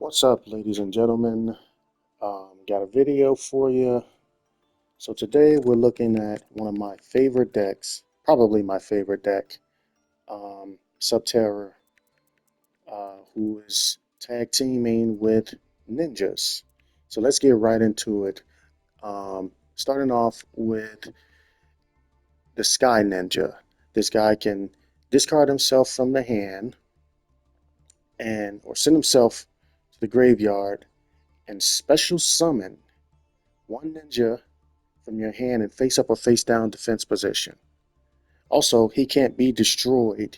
What's up, ladies and gentlemen? Got a video for you. So today we're looking at one of my favorite decks, probably my favorite deck, Subterror, who is tag teaming with ninjas. So let's get right into it. Starting off with the Sky Ninja. This guy can discard himself from the hand and or send himself to the graveyard and special summon one ninja from your hand in face up or face down defense position. Also, he can't be destroyed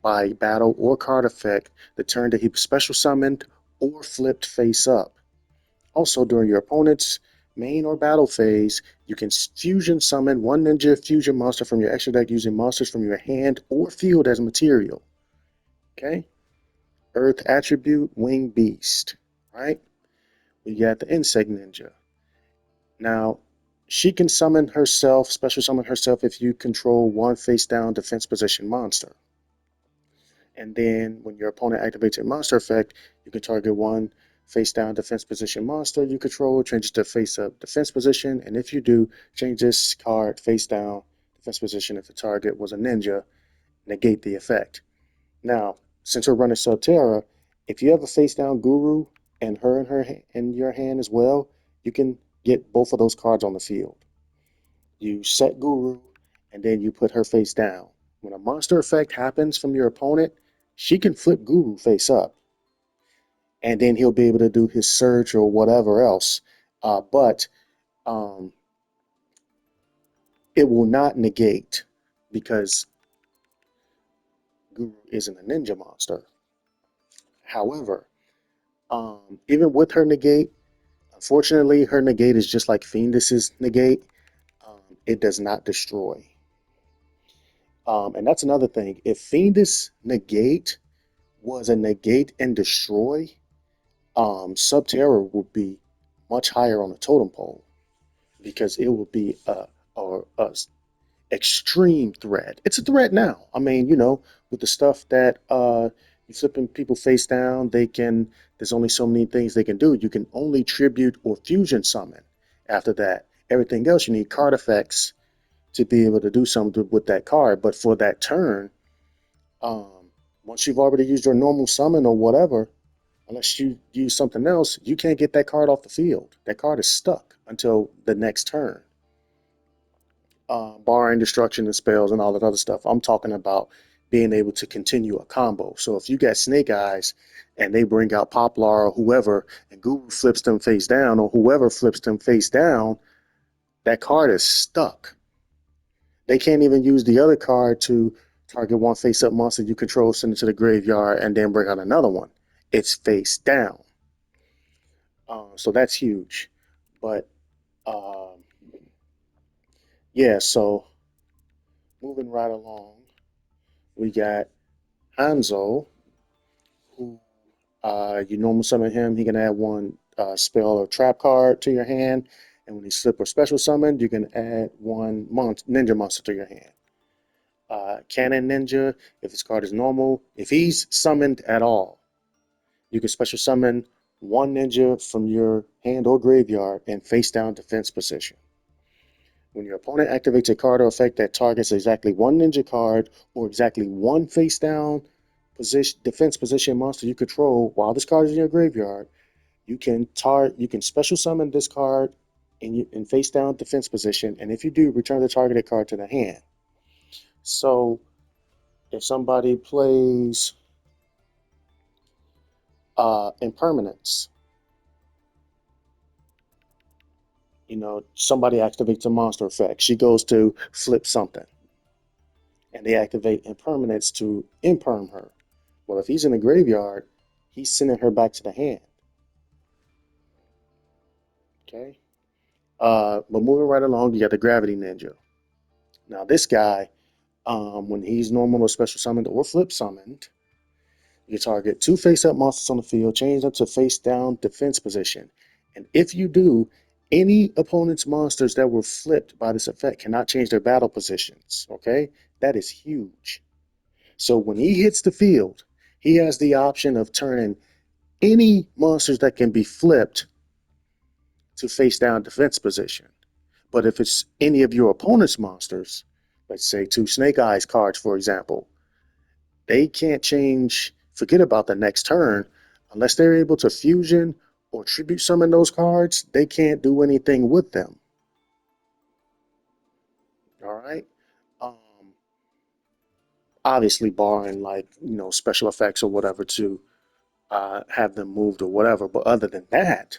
by battle or card effect the turn that he special summoned or flipped face up. Also, during your opponent's main or battle phase, you can fusion summon one ninja fusion monster from your extra deck using monsters from your hand or field as material. Okay? Earth attribute, Wing Beast. Right? We got the Insect Ninja. Now, she can summon herself, special summon herself if you control one face down defense position monster. And then when your opponent activates a monster effect, you can target one face down defense position monster you control, change it to face up defense position. And if you do, change this card face down defense position if the target was a ninja, negate the effect. Now, since we're running Subterra, if you have a face down Guru and her in your hand as well, you can get both of those cards on the field. You set Guru, and then you put her face down. When a monster effect happens from your opponent, she can flip Guru face up, and then he'll be able to do his surge or whatever else. But um, it will not negate because Guru isn't a ninja monster. However, even with her negate, unfortunately, her negate is just like Fiendus's negate. It does not destroy. And that's another thing. If Fiendus negate was a negate and destroy, Subterror would be much higher on the totem pole because it would be a extreme threat. It's a threat now. I mean, with the stuff that you flipping people face down, they can. There's only so many things they can do. You can only tribute or fusion summon. After that, everything else you need card effects to be able to do something with that card. But for that turn, um, once you've already used your normal summon or whatever, unless you use something else, you can't get that card off the field. That card is stuck until the next turn. Barring destruction and spells and all that other stuff. I'm talking about being able to continue a combo. So if you got Snake Eyes and they bring out Poplar or whoever, and Guru flips them face down, or whoever flips them face down, that card is stuck. They can't even use the other card to target one face up monster you control, send it to the graveyard, and then bring out another one. It's face down. So that's huge. But yeah, so moving right along, we got Hanzo, who you normal summon him. He can add one spell or trap card to your hand. And when he's flip or special summoned, you can add one ninja monster to your hand. Cannon Ninja, if his card is normal, if he's summoned at all, you can special summon one ninja from your hand or graveyard in face down defense position. When your opponent activates a card or effect that targets exactly one ninja card or exactly one face down defense position monster you control while this card is in your graveyard, you can special summon this card in face down defense position, and if you do, return the targeted card to the hand. So if somebody plays impermanence, somebody activates a monster effect. She goes to flip something, and they activate impermanence to imperm her. Well, if he's in the graveyard, he's sending her back to the hand. Okay. But moving right along, you got the Gravity Ninja. Now, this guy, when he's normal or special summoned or flip summoned, you target two face-up monsters on the field, change them to face-down defense position. And if you do, any opponent's monsters that were flipped by this effect cannot change their battle positions. Okay? That is huge. So when he hits the field, he has the option of turning any monsters that can be flipped to face down defense position. But if it's any of your opponent's monsters, let's say two Snake Eyes cards, for example, they can't change, forget about the next turn, unless they're able to fusion or tribute summon those cards, they can't do anything with them. All right. Um, Obviously, barring like, special effects or whatever to have them moved or whatever. But other than that,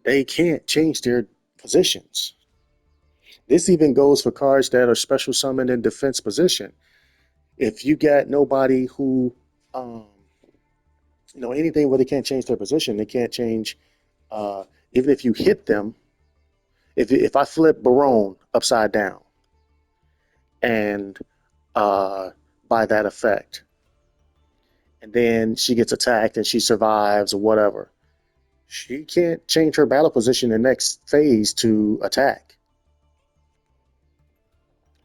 they can't change their positions. This even goes for cards that are special summoned in defense position. If you got nobody who, um, anything where they can't change their position, they can't change, uh, even if you hit them. If I flip Barone upside down and uh, by that effect, and then she gets attacked and she survives or whatever, she can't change her battle position in the next phase to attack.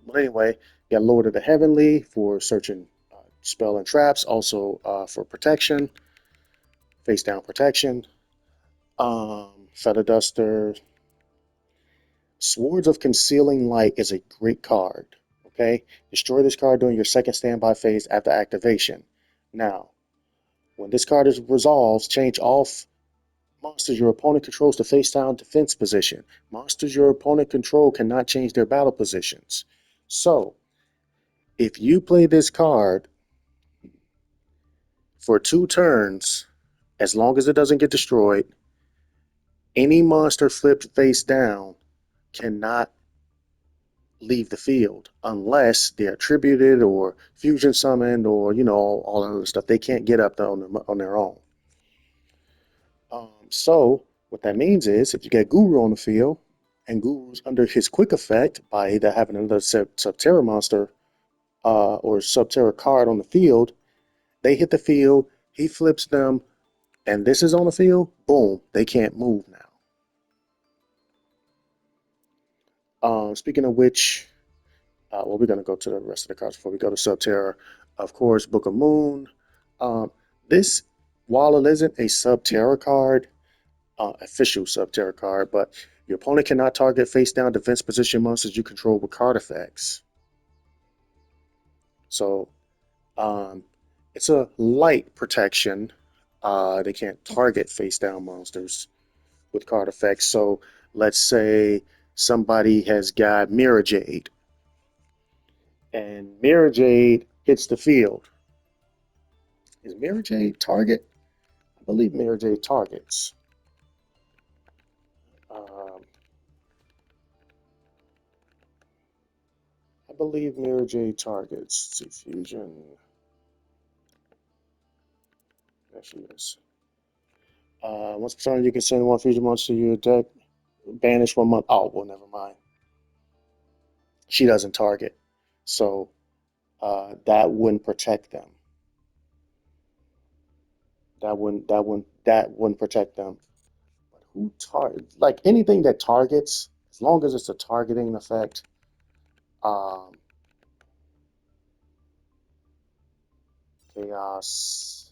But anyway, you got Lord of the Heavenly for searching spell and traps, also for protection, face down protection. Feather Duster, Swords of Concealing Light is a great card. Okay, destroy this card during your second standby phase after activation. Now, when this card is resolved, change all monsters your opponent controls to face down defense position. Monsters your opponent control cannot change their battle positions. So, if you play this card for 2 turns, as long as it doesn't get destroyed, any monster flipped face down cannot leave the field unless they're attributed or fusion summoned or all that other stuff. They can't get up on their own. So what that means is if you get Guru on the field and Guru's under his quick effect by either having another subterror monster or subterror card on the field, they hit the field, he flips them, and this is on the field, boom, they can't move now. Speaking of which, well, we're going to go to the rest of the cards before we go to Subterror. Of course, Book of Moon. Um, this, while it isn't a Subterror card, official Subterror card, but your opponent cannot target face down defense position monsters you control with card effects. So um, it's a light protection. They can't target face down monsters with card effects. So let's say somebody has got Mirror Jade, and Mirror Jade hits the field. Is Mirror Jade target? I believe Mirror Jade targets. Um, I believe Mirror Jade targets. Let's see, fusion. There she is. Once per turn, you can send one fusion monster to your deck. Banish 1 month. Oh, well, never mind. She doesn't target, so that wouldn't protect them. That wouldn't protect them. But who like anything that targets, as long as it's a targeting effect. Um, Chaos,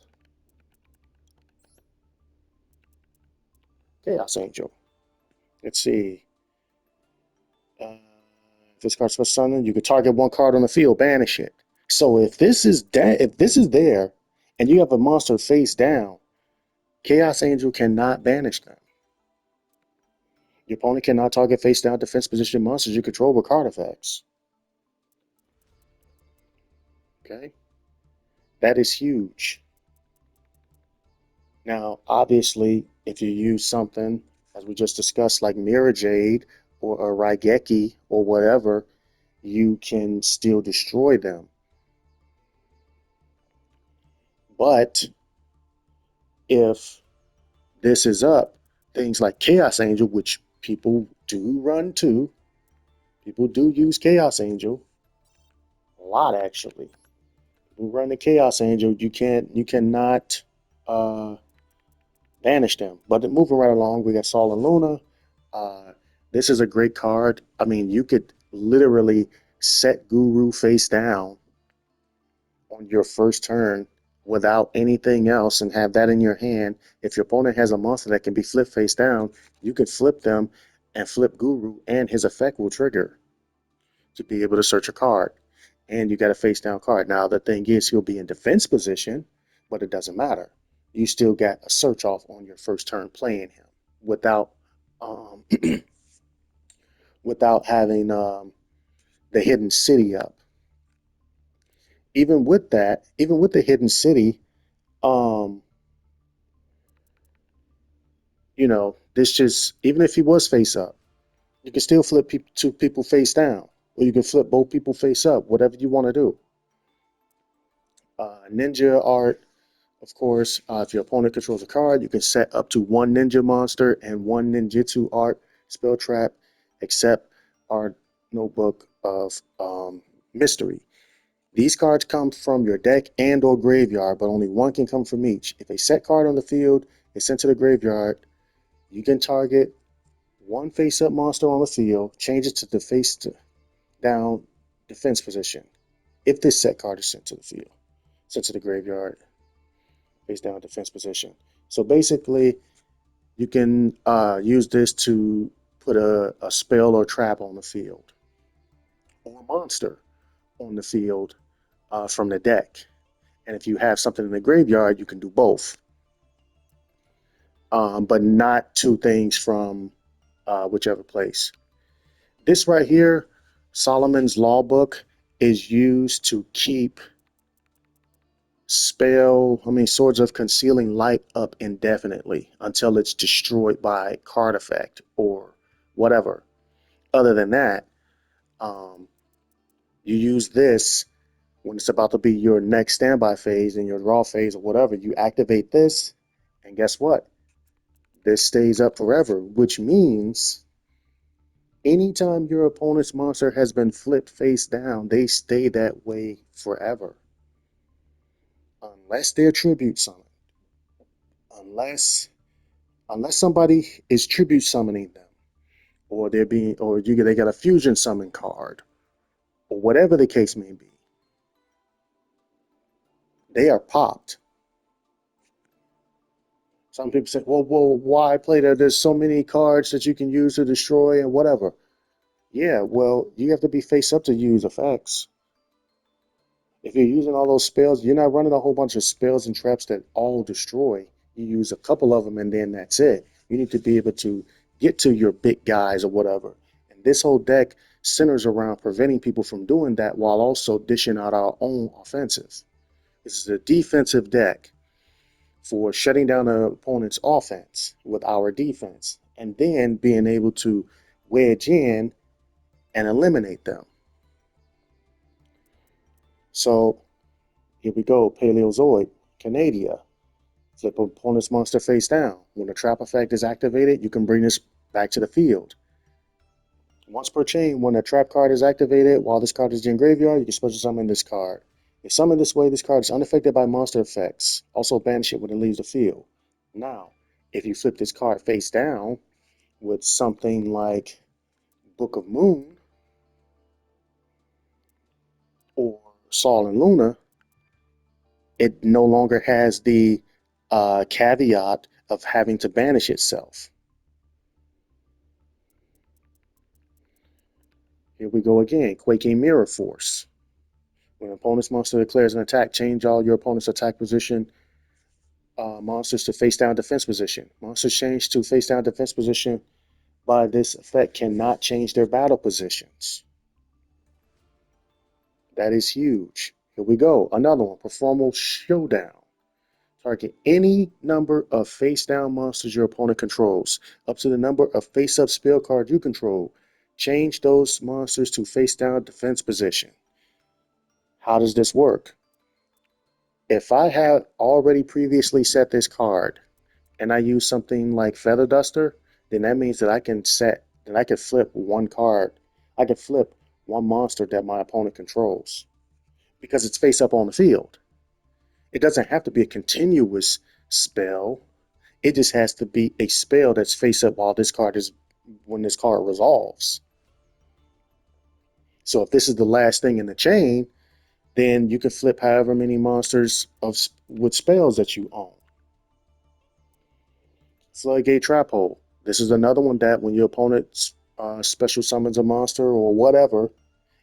Chaos Angel. Let's see. Uh, if this card's for summon, you can target one card on the field, banish it. So if this is there, and you have a monster face down, Chaos Angel cannot banish them. Your opponent cannot target face down defense position monsters you control with card effects. Okay, that is huge. Now, obviously, if you use something as we just discussed, like Mirror Jade or a Raigeki or whatever, you can still destroy them. But if this is up, things like Chaos Angel, which people do run too, people do use Chaos Angel a lot actually. People run the Chaos Angel, you cannot uh, banish them. But moving right along, we got Sol and Luna. Uh, this is a great card. I mean, you could literally set Guru face down on your first turn without anything else and have that in your hand. If your opponent has a monster that can be flipped face down, you can flip them and flip Guru, and his effect will trigger to be able to search a card. And you got a face down card. Now, the thing is, he'll be in defense position, but it doesn't matter. You still got a search off on your first turn playing him without um, without having the hidden city up. Even with that, even with the hidden city, um, this just even if he was face up, you can still flip two people face down, or you can flip both people face up, whatever you want to do. Ninja art, of course, if your opponent controls a card, you can set up to one ninja monster and one ninjutsu art spell trap, except our notebook of mystery. These cards come from your deck and or graveyard, but only one can come from each. If a set card on the field is sent to the graveyard, you can target one face-up monster on the field, change it to the face-down defense position. If this set card is sent to the field, sent to the graveyard, face-down defense position. So basically, you can use this to put a spell or trap on the field, or a monster on the field from the deck. And if you have something in the graveyard, you can do both, but not two things from whichever place. This right here, Solomon's Law Book, is used to keep Swords of Concealing Light up indefinitely until it's destroyed by card effect or whatever. Other than that, um, you use this when it's about to be your next standby phase in your draw phase or whatever. You activate this, and guess what? This stays up forever, which means anytime your opponent's monster has been flipped face down, they stay that way forever. Unless they're tribute summoned. Unless unless somebody is tribute summoning them, or they got a fusion summon card, or whatever the case may be, they are popped. Some people say, well, why play that? There's so many cards that you can use to destroy and whatever. Yeah, well, you have to be face up to use effects. If you're using all those spells, you're not running a whole bunch of spells and traps that all destroy. You use a couple of them and then that's it. You need to be able to get to your big guys or whatever. And this whole deck centers around preventing people from doing that while also dishing out our own offensive. This is a defensive deck for shutting down an opponent's offense with our defense and then being able to wedge in and eliminate them. So here we go, Paleozoic, Canadia. Flip opponent's monster face down. When the trap effect is activated, you can bring this back to the field. Once per chain, when a trap card is activated, while this card is in graveyard, you can special summon this card. If summoned this way, this card is unaffected by monster effects. Also banish it when it leaves the field. Now, if you flip this card face down with something like Book of Moon or Sol and Luna, it no longer has the caveat of having to banish itself. Here we go again, Quaking Mirror Force. When an opponent's monster declares an attack, change all your opponent's attack position monsters to face down defense position. Monsters change to face down defense position by this effect cannot change their battle positions. That is huge. Here we go. Another one, Performal Showdown. Target any number of face down monsters your opponent controls, up to the number of face up spell cards you control. Change those monsters to face down defense position. How does this work? If I had already previously set this card and I use something like Feather Duster, then that means that I can flip one card. I can flip one monster that my opponent controls because it's face up on the field. It doesn't have to be a continuous spell. It just has to be a spell that's face up while when this card resolves. So if this is the last thing in the chain, Then you can flip however many monsters with spells that you own. Floodgate Trap Hole. This is another one that when your opponent special summons a monster or whatever,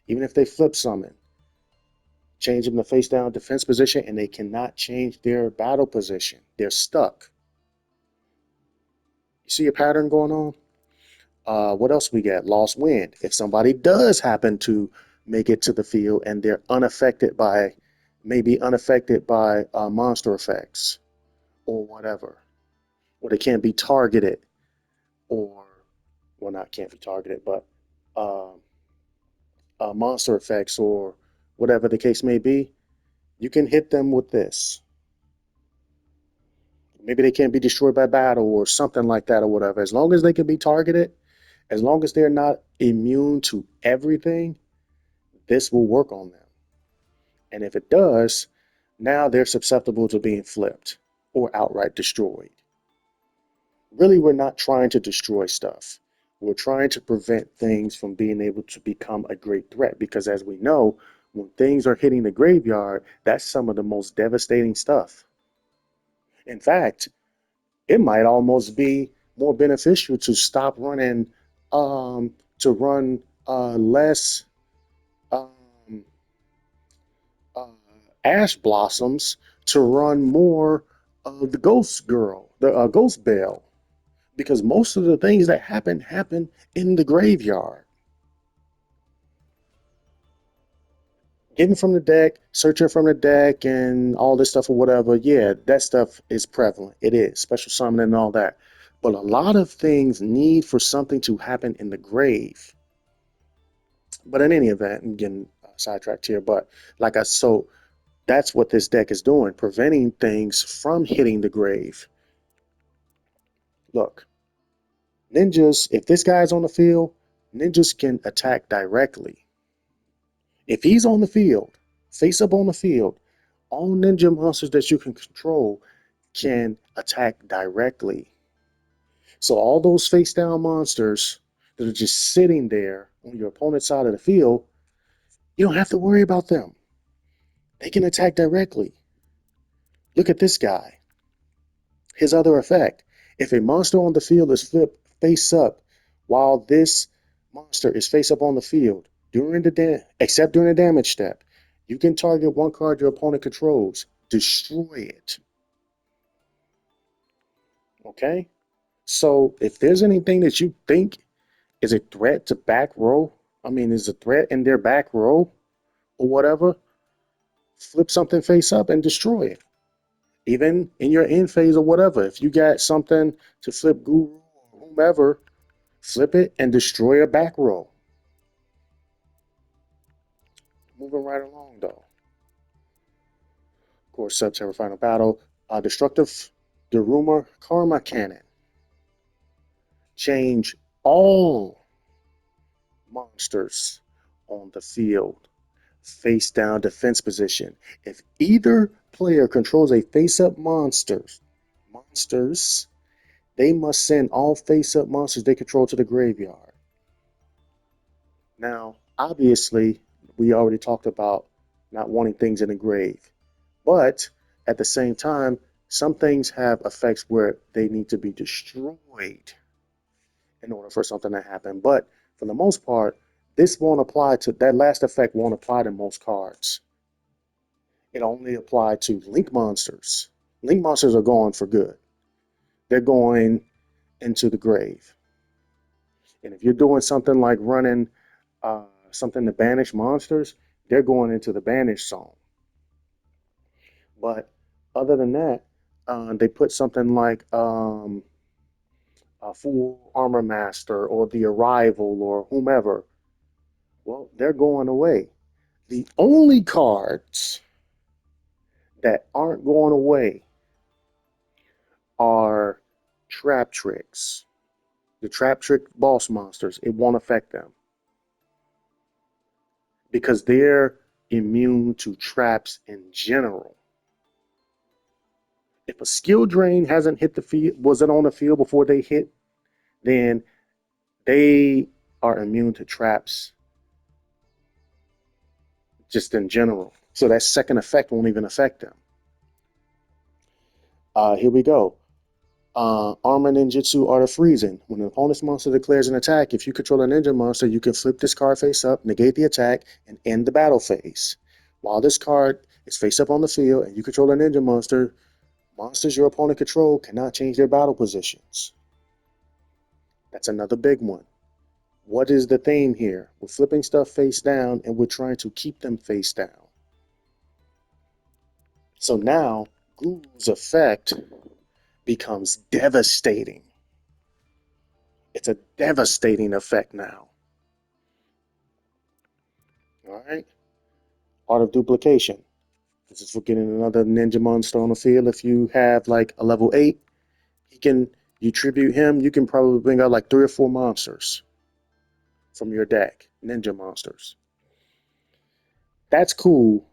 even if they flip summon, change them to face down defense position and they cannot change their battle position. They're stuck. You see a pattern going on? What else we got? Lost Wind. If somebody does happen to make it to the field and they're unaffected by, maybe unaffected by monster effects or whatever, or they can't be targeted, or, well, not can't be targeted, but um, monster effects or whatever the case may be, you can hit them with this. Maybe they can't be destroyed by battle or something like that or whatever. As long as they can be targeted, as long as they're not immune to everything, this will work on them. And if it does, now they're susceptible to being flipped or outright destroyed. Really, we're not trying to destroy stuff. We're trying to prevent things from being able to become a great threat because, as we know, when things are hitting the graveyard, that's some of the most devastating stuff. In fact, it might almost be more beneficial to stop running, to run less um, uh, ash blossoms, to run more of the ghost girl, the ghost bell, because most of the things that happen in the graveyard. Getting from the deck, searching from the deck, and all this stuff or whatever, yeah, that stuff is prevalent. It is special summoning and all that. But a lot of things need for something to happen in the grave. But in any event, I'm getting sidetracked here. But so that's what this deck is doing, preventing things from hitting the grave. Look, ninjas, if this guy's on the field, ninjas can attack directly. If he's on the field, face up on the field, all ninja monsters that you can control can attack directly. So all those face down monsters that are just sitting there on your opponent's side of the field, you don't have to worry about them. They can attack directly. Look at this guy. His other effect. If a monster on the field is flipped face up while this monster is face up on the field except during the damage step, you can target one card your opponent controls, destroy it. Okay? So if there's anything that you think is a threat to back row, I mean, is a threat in their back row or whatever, flip something face up and destroy it. Even in your end phase or whatever, if you got something to flip Guru or whomever, flip it and destroy a back row. Moving right along though. Of course, Subterror Final Battle, Destructive Daruma Karma Cannon. Change all monsters on the field face down defense position. If either player controls a face up monsters, they must send all face up monsters they control to the graveyard. Now, obviously, we already talked about not wanting things in the grave, but at the same time, some things have effects where they need to be destroyed in order for something to happen. But for the most part, this won't apply to that last effect, won't apply to most cards. It only applied to link monsters. Link monsters are going for good. They're going into the grave. And if you're doing something like running something to banish monsters, they're going into the banish zone. But other than that, they put something like a full armor master or the arrival or whomever. Well, they're going away. The only cards that aren't going away are trap tricks. The trap trick boss monsters, it won't affect them because they're immune to traps in general. If a skill drain hasn't hit the field, wasn't on the field before they hit, then they are immune to traps just in general. So that second effect won't even affect them. Here we go. Armor Ninjutsu Art of Freezing. When an opponent's monster declares an attack, if you control a ninja monster, you can flip this card face up, negate the attack, and end the battle phase. While this card is face up on the field and you control a ninja monster, monsters your opponent control cannot change their battle positions. That's another big one. What is the theme here? We're flipping stuff face down and we're trying to keep them face down. So now, Guru's effect becomes devastating. It's a devastating effect now. All right. Art of Duplication. This is for getting another ninja monster on the field. If you have like a level 8, he can, you tribute him, you can probably bring out like 3 or 4 monsters from your deck, ninja monsters. That's cool,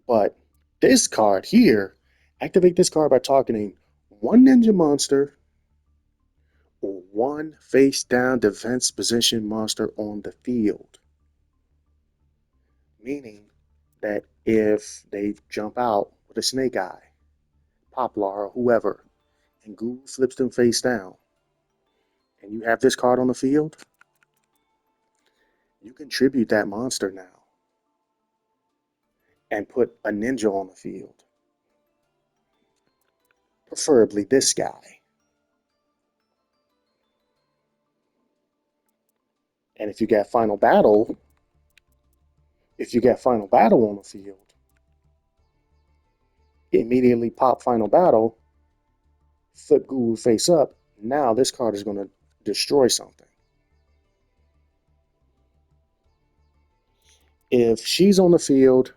but this card here, activate this card by targeting one ninja monster or one face down defense position monster on the field. Meaning that if they jump out with a snake eye, Poplar, or whoever, and Guru flips them face down, and you have this card on the field, you can tribute that monster now and put a ninja on the field. Preferably this guy. And if you got Final Battle, on the field, immediately pop Final Battle, flip Guru face up. Now this card is going to destroy something. If she's on the field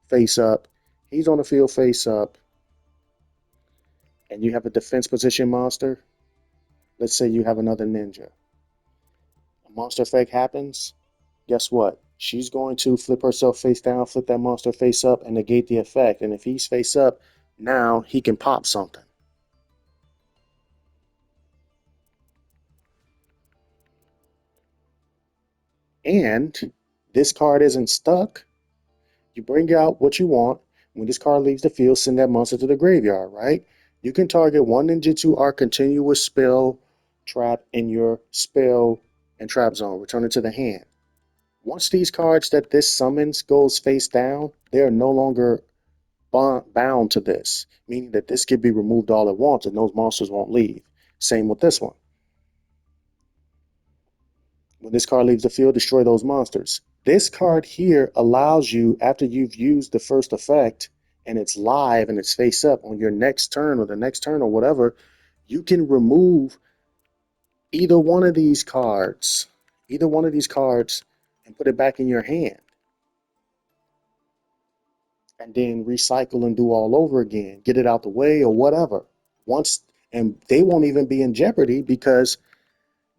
face up, he's on the field face up, and you have a defense position monster, let's say you have another ninja. A monster effect happens, guess what? She's going to flip herself face down, flip that monster face up, and negate the effect. And if he's face up, now he can pop something. And this card isn't stuck. You bring out what you want. When this card leaves the field, send that monster to the graveyard, right? You can target one ninjutsu or continuous spell trap in your spell and trap zone. Return it to the hand. Once these cards that this summons goes face down, they are no longer bound to this, meaning that this could be removed all at once and those monsters won't leave. Same with this one. When this card leaves the field, destroy those monsters. This card here allows you, after you've used the first effect and it's live and it's face up on your next turn or the next turn or whatever, you can remove either one of these cards, and put it back in your hand. And then recycle and do all over again, get it out the way or whatever. Once, and they won't even be in jeopardy because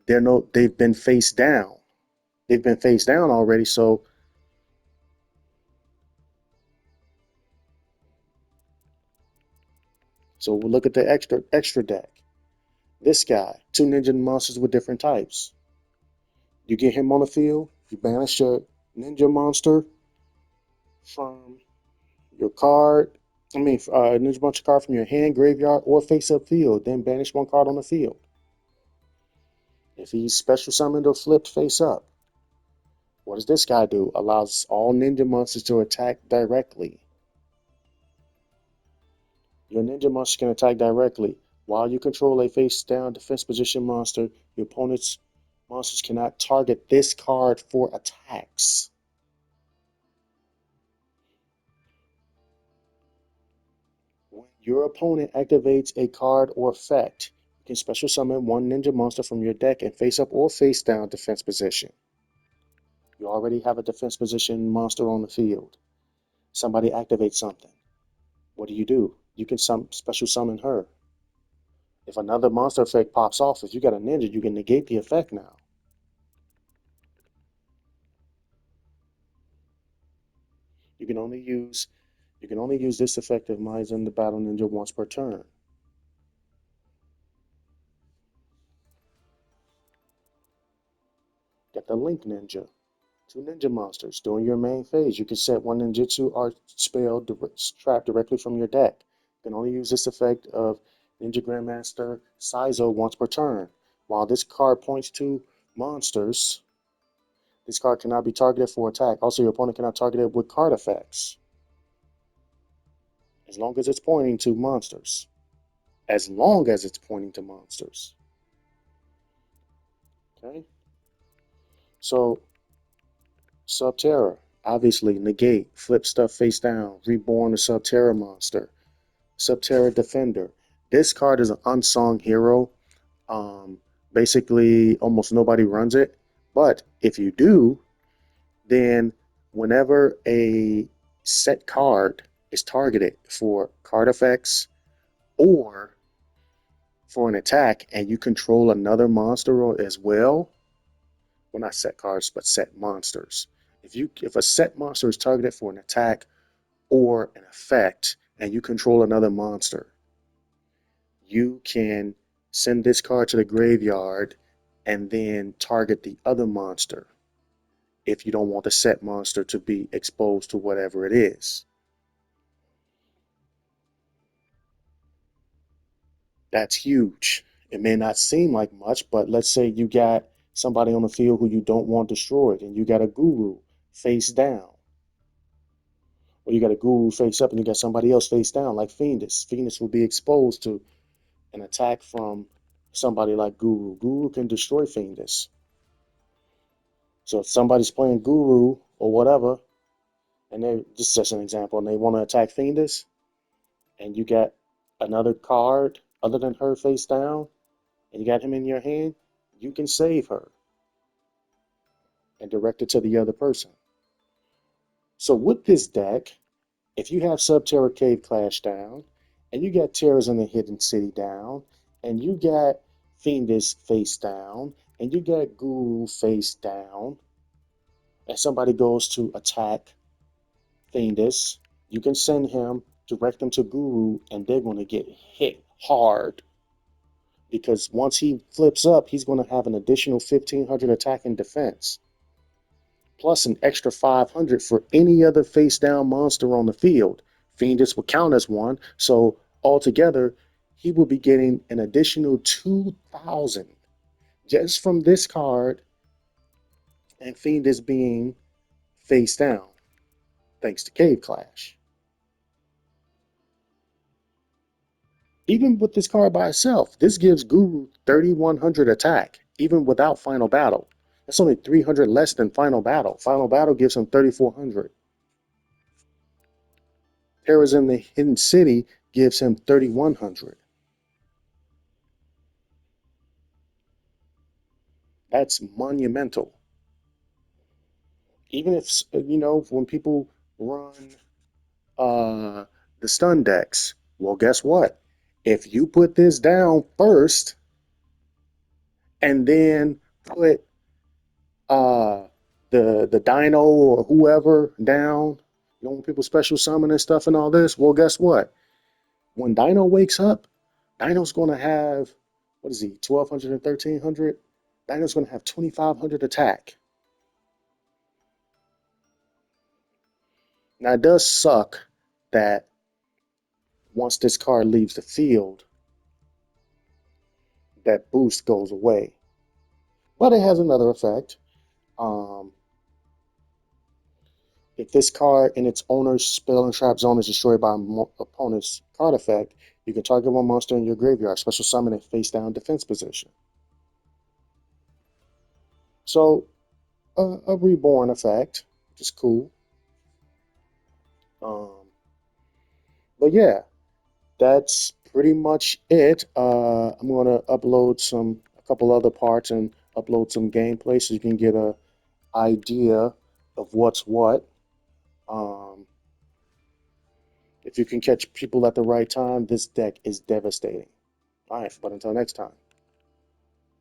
they've been face down. They've been face down already. So we'll look at the extra deck. This guy, 2 ninja monsters with different types. You get him on the field, you banish a ninja monster from your card. Ninja monster card from your hand, graveyard, or face up field. Then banish 1 card on the field. If he's special summoned or flipped face up, what does this guy do? Allows all ninja monsters to attack directly. Your ninja monster can attack directly. While you control a face down defense position monster, your opponent's monsters cannot target this card for attacks. When your opponent activates a card or effect, you can special summon 1 ninja monster from your deck in face up or face down defense position. You already have a defense position monster on the field. Somebody activates something. What do? You can special summon her. If another monster effect pops off, if you got a ninja, you can negate the effect now. You can only use this effect if Maizen the Battle Ninja once per turn. Get the Link Ninja. Two ninja monsters. During your main phase, you can set one ninjutsu or spell trap directly from your deck. You can only use this effect of Ninja Grandmaster Saizo once per turn. While this card points to monsters, this card cannot be targeted for attack. Also, your opponent cannot target it with card effects, as long as it's pointing to monsters. As long as it's pointing to monsters. Okay? So, Subterror. Obviously, negate, flip stuff face down, reborn a Subterror monster. Subterra Defender. This card is an unsung hero. Um, Basically, almost nobody runs it. But if you do, then whenever a set card is targeted for card effects or for an attack and you control another monster as well, well, not set cards, but set monsters. If a set monster is targeted for an attack or an effect and you control another monster, you can send this card to the graveyard and then target the other monster if you don't want the set monster to be exposed to whatever it is. That's huge. It may not seem like much, but let's say you got somebody on the field who you don't want destroyed, and you got a guru face down, or you got a guru face up and you got somebody else face down, like Fiendus. Fiendus will be exposed to an attack from somebody like Guru. Guru can destroy Fiendus. So if somebody's playing Guru or whatever, and they this is just an example, and they want to attack Fiendus, and you got another card other than her face down, and you got him in your hand, you can save her and direct it to the other person. So with this deck, if you have Subterra Cave Clash down, and you got Terrors in the Hidden City down, and you got Fiendus face down, and you got Guru face down, and somebody goes to attack Fiendus, you can send him, direct them to Guru, and they're going to get hit hard. Because once he flips up, he's going to have an additional 1,500 attack and defense, plus an extra 500 for any other face down monster on the field. Fiendus will count as one, so altogether, he will be getting an additional 2,000 just from this card and Fiendus being face down, thanks to Cave Clash. Even with this card by itself, this gives Guru 3,100 attack, even without Final Battle. That's only 300 less than Final Battle. Final Battle gives him 3,400. Terrors in the Hidden City gives him 3,100. That's monumental. Even if, when people run the stun decks, well, guess what? If you put this down first and then put uh, the Dino or whoever down, when people special summon and stuff and all this, well, guess what? When Dino wakes up, Dino's going to have, what is he, 1,200 and 1,300? Dino's going to have 2,500 attack. Now, it does suck that once this card leaves the field, that boost goes away. But it has another effect. Um, if this card in its owner's spell and trap zone is destroyed by an opponent's card effect, you can target one monster in your graveyard, special summon it face down defense position. So, a reborn effect, which is cool. Um, but yeah, that's pretty much it. I'm gonna upload a couple other parts and upload some gameplay so you can get a idea of what's what. Um, if you can catch people at the right time, this deck is devastating. All right, but until next time.